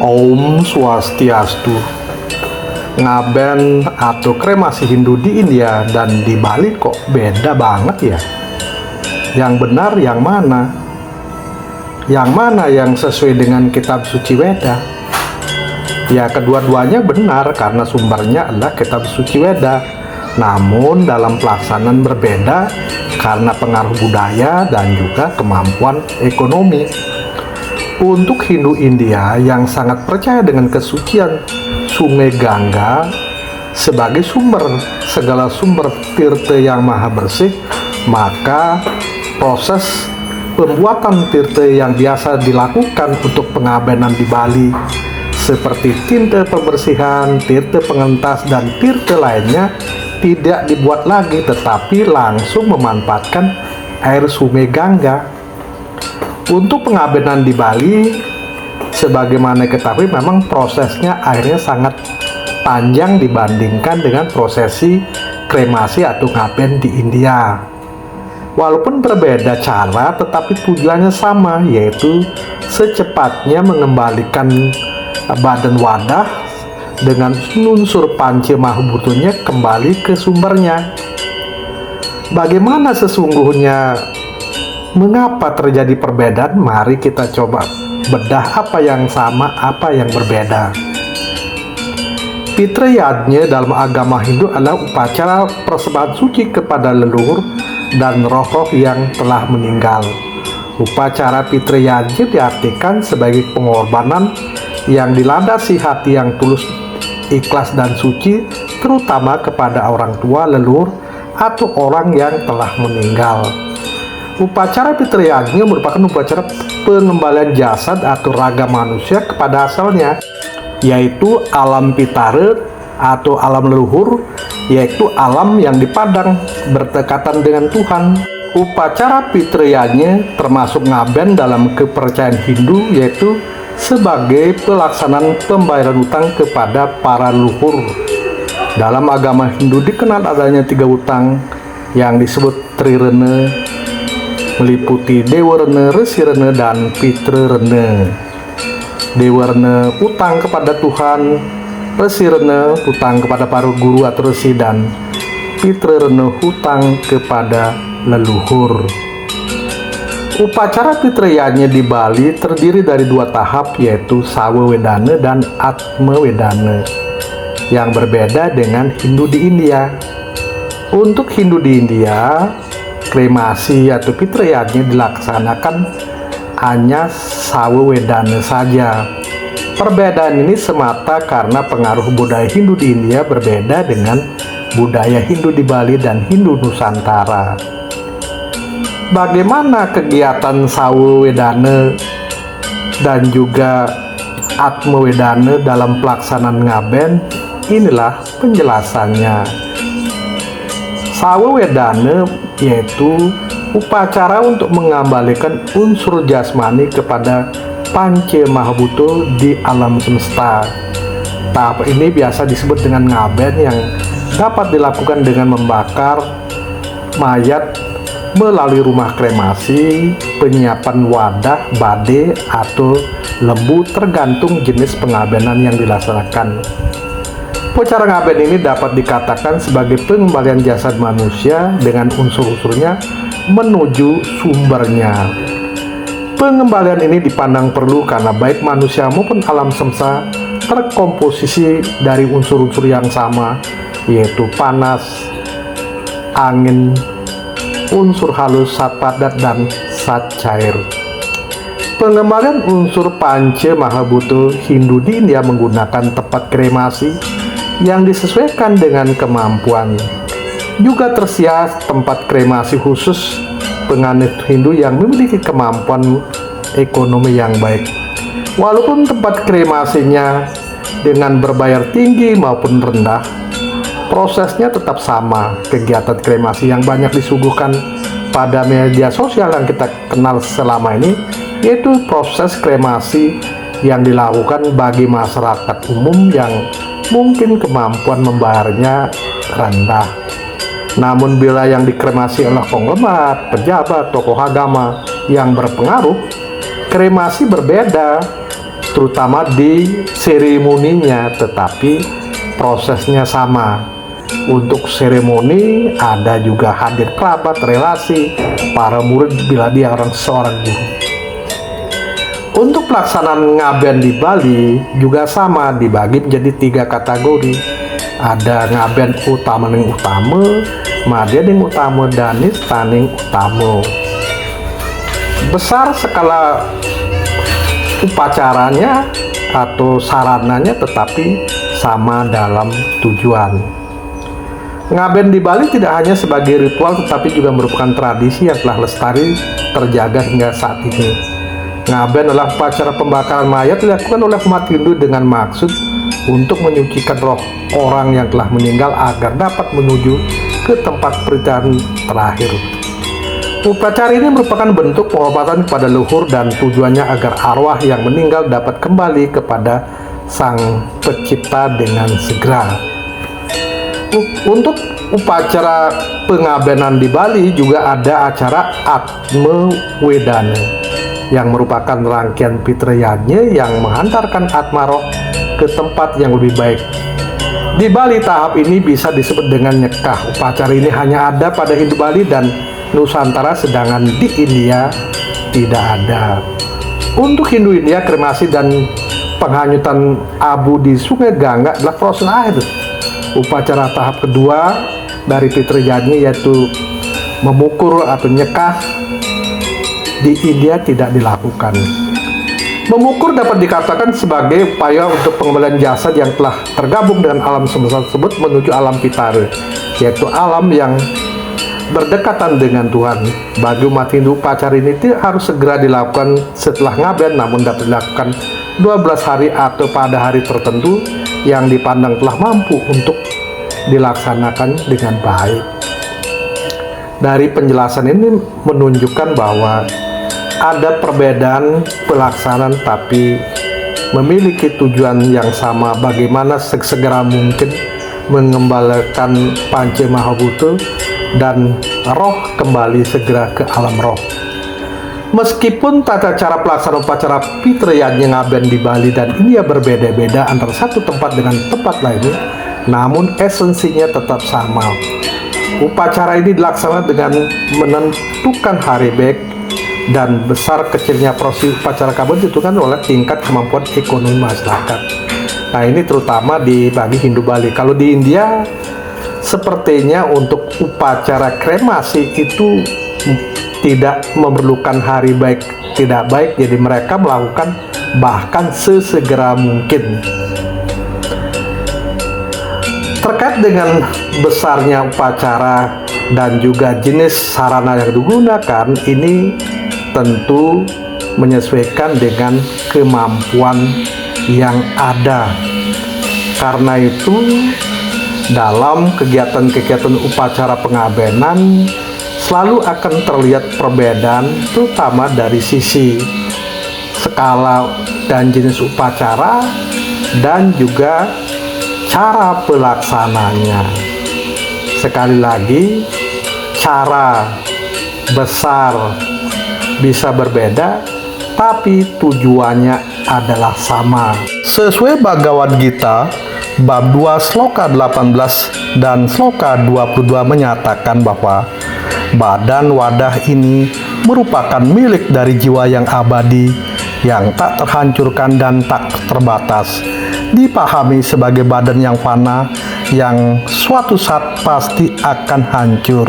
Om Swastiastu. Ngaben atau kremasi Hindu di India dan di Bali kok beda banget ya? Yang benar yang mana? Yang mana yang sesuai dengan kitab suci Weda? Ya, kedua-duanya benar karena sumbernya adalah kitab suci Weda. Namun dalam pelaksanaan berbeda karena pengaruh budaya dan juga kemampuan ekonomi. Untuk Hindu India yang sangat percaya dengan kesucian Sungai Gangga sebagai segala sumber tirta yang maha bersih, maka proses pembuatan tirta yang biasa dilakukan untuk pengabenan di Bali seperti tirta pembersihan, tirta pengentas, dan tirta lainnya tidak dibuat lagi tetapi langsung memanfaatkan air Sungai Gangga. Untuk pengabenan di Bali, sebagaimana ketahui memang prosesnya akhirnya sangat panjang dibandingkan dengan prosesi kremasi atau ngaben di India. Walaupun berbeda cara, tetapi tujuannya sama, yaitu secepatnya mengembalikan badan wadah dengan unsur panca mahbutunya kembali ke sumbernya. Bagaimana sesungguhnya? Mengapa terjadi perbedaan? Mari kita coba bedah apa yang sama, apa yang berbeda. Fitra Yajna dalam agama Hindu adalah upacara persembahan suci kepada leluhur dan roh-roh yang telah meninggal. Upacara Fitra Yajna diartikan sebagai pengorbanan yang dilandasi hati yang tulus, ikhlas dan suci, terutama kepada orang tua, leluhur, atau orang yang telah meninggal. Upacara Fitra Yajna merupakan upacara pengembalian jasad atau raga manusia kepada asalnya, yaitu alam pitara atau alam leluhur, yaitu alam yang dipadang berdekatan dengan Tuhan. Upacara Fitra Yajna termasuk ngaben dalam kepercayaan Hindu, yaitu sebagai pelaksanaan pembayaran utang kepada para leluhur. Dalam agama Hindu dikenal adanya 3 utang yang disebut Trirena, meliputi Dewarna, Resirena, dan Pitrarena. Dewarna utang kepada Tuhan, Resirena utang kepada para guru atau resi, dan Pitrarena utang kepada leluhur. Upacara Fitra Yajna di Bali terdiri dari 2 tahap, yaitu Sawa Wedana dan Atma Wedana, yang berbeda dengan Hindu di India. Untuk Hindu di India, kremasi atau Fitra Yajna dilaksanakan hanya Sawa Wedana saja. Perbedaan ini semata karena pengaruh budaya Hindu di India berbeda dengan budaya Hindu di Bali dan Hindu Nusantara. Bagaimana kegiatan Sawa Wedana dan juga Atma Wedana dalam pelaksanaan ngaben? Inilah penjelasannya. Sawa Wedana yaitu upacara untuk mengembalikan unsur jasmani kepada panca mahbuto di alam semesta. Tahap ini biasa disebut dengan ngaben yang dapat dilakukan dengan membakar mayat melalui rumah kremasi, penyiapan wadah, bade, atau lembu tergantung jenis pengabenan yang dilaksanakan. Upacara ngaben ini dapat dikatakan sebagai pengembalian jasad manusia dengan unsur-unsurnya menuju sumbernya. Pengembalian ini dipandang perlu karena baik manusia maupun alam semesta terkomposisi dari unsur-unsur yang sama, yaitu panas, angin, unsur halus, zat padat, dan zat cair. Pengembalian unsur panca mahbuto Hindu di India menggunakan tempat kremasi yang disesuaikan dengan kemampuan. Juga tersedia tempat kremasi khusus penganut Hindu yang memiliki kemampuan ekonomi yang baik. Walaupun tempat kremasinya dengan berbayar tinggi maupun rendah, prosesnya tetap sama. Kegiatan kremasi yang banyak disuguhkan pada media sosial yang kita kenal selama ini, yaitu proses kremasi yang dilakukan bagi masyarakat umum yang mungkin kemampuan membayarnya rendah. Namun bila yang dikremasi oleh konglomerat, pejabat, tokoh agama yang berpengaruh, kremasi berbeda. terutama di seremoninya, tetapi prosesnya sama. Untuk seremoni ada juga hadir kerabat, relasi, para murid bila dia seorang guru. Untuk pelaksanaan ngaben di Bali juga sama, dibagi menjadi 3 kategori. Ada ngaben utama ning utama, madya ning utama, dan taning utama. Besar skala upacaranya atau sarananya tetapi sama dalam tujuan. Ngaben di Bali tidak hanya sebagai ritual tetapi juga merupakan tradisi yang telah lestari terjaga hingga saat ini. Ngaben adalah upacara pembakaran mayat dilakukan oleh umat Hindu dengan maksud untuk menyucikan roh orang yang telah meninggal agar dapat menuju ke tempat peristirahatan terakhir. Upacara ini merupakan bentuk penghormatan kepada leluhur dan tujuannya agar arwah yang meninggal dapat kembali kepada Sang Pencipta dengan segera. Untuk upacara pengabenan di Bali juga ada acara Atma Wedana yang merupakan rangkaian fitriyanya yang menghantarkan atma roh ke tempat yang lebih baik. Di Bali tahap ini bisa disebut dengan nyekah. Upacara ini hanya ada pada Hindu Bali dan Nusantara, sedangkan di India tidak ada. Untuk Hindu India, kremasi dan penghanyutan abu di Sungai Gangga adalah proses akhir. Upacara tahap kedua dari fitriyanya yaitu memukur atau nyekah di India tidak dilakukan. Memukur dapat dikatakan sebagai upaya untuk pengembalian jasad yang telah tergabung dengan alam semesta tersebut menuju alam pitara, yaitu alam yang berdekatan dengan Tuhan. Bagi umat Hindu, upacara ini harus segera dilakukan setelah ngaben, namun dapat dilakukan 12 hari atau pada hari tertentu yang dipandang telah mampu untuk dilaksanakan dengan baik. Dari penjelasan ini menunjukkan bahwa ada perbedaan pelaksanaan tapi memiliki tujuan yang sama, bagaimana segera mungkin mengembalikan Panca Mahabhuta dan roh kembali segera ke alam roh. Meskipun tata cara pelaksanaan upacara fitriyanya ngaben di Bali dan India berbeda-beda antara satu tempat dengan tempat lainnya, namun esensinya tetap sama. Upacara ini dilaksanakan dengan menentukan hari baik dan besar kecilnya proses upacara ngaben ditentukan oleh tingkat kemampuan ekonomi masyarakat. Nah, ini terutama di bagi Hindu Bali. Kalau di India sepertinya untuk upacara kremasi itu tidak memerlukan hari baik tidak baik, jadi mereka melakukan bahkan sesegera mungkin. Terkait dengan besarnya upacara dan juga jenis sarana yang digunakan, ini tentu menyesuaikan dengan kemampuan yang ada. Karena itu dalam kegiatan-kegiatan upacara pengabenan selalu akan terlihat perbedaan, terutama dari sisi skala dan jenis upacara dan juga cara pelaksananya. Sekali lagi, cara besar bisa berbeda, tapi tujuannya adalah sama. Sesuai Bhagavad Gita, bab 2 sloka 18 dan sloka 22 menyatakan bahwa badan wadah ini merupakan milik dari jiwa yang abadi, yang tak terhancurkan dan tak terbatas. Dipahami sebagai badan yang fana, yang suatu saat pasti akan hancur.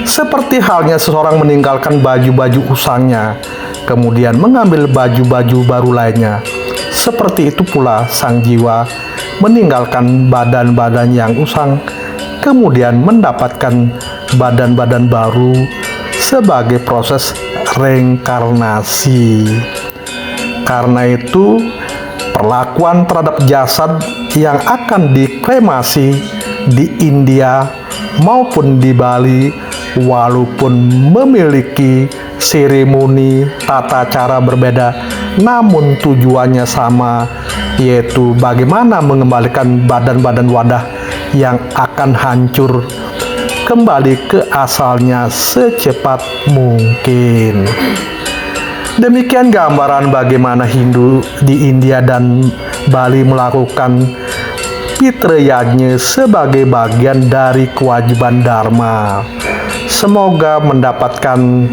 Seperti halnya seseorang meninggalkan baju-baju usangnya, kemudian mengambil baju-baju baru lainnya. Seperti itu pula sang jiwa meninggalkan badan-badan yang usang, kemudian mendapatkan badan-badan baru sebagai proses reinkarnasi. Karena itu, perlakuan terhadap jasad yang akan dikremasi di India maupun di Bali, walaupun memiliki seremoni tata cara berbeda, namun tujuannya sama, yaitu bagaimana mengembalikan badan-badan wadah yang akan hancur kembali ke asalnya secepat mungkin. Demikian gambaran bagaimana Hindu di India dan Bali melakukan fitriyajna sebagai bagian dari kewajiban dharma. Semoga mendapatkan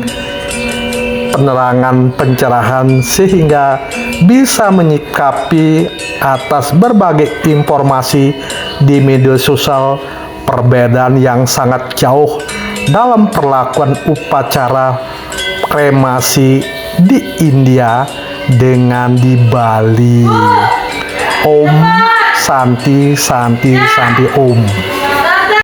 penerangan pencerahan sehingga bisa menyikapi atas berbagai informasi di media sosial perbedaan yang sangat jauh dalam perlakuan upacara kremasi di India dengan di Bali. Om Santi Santi Santi Om.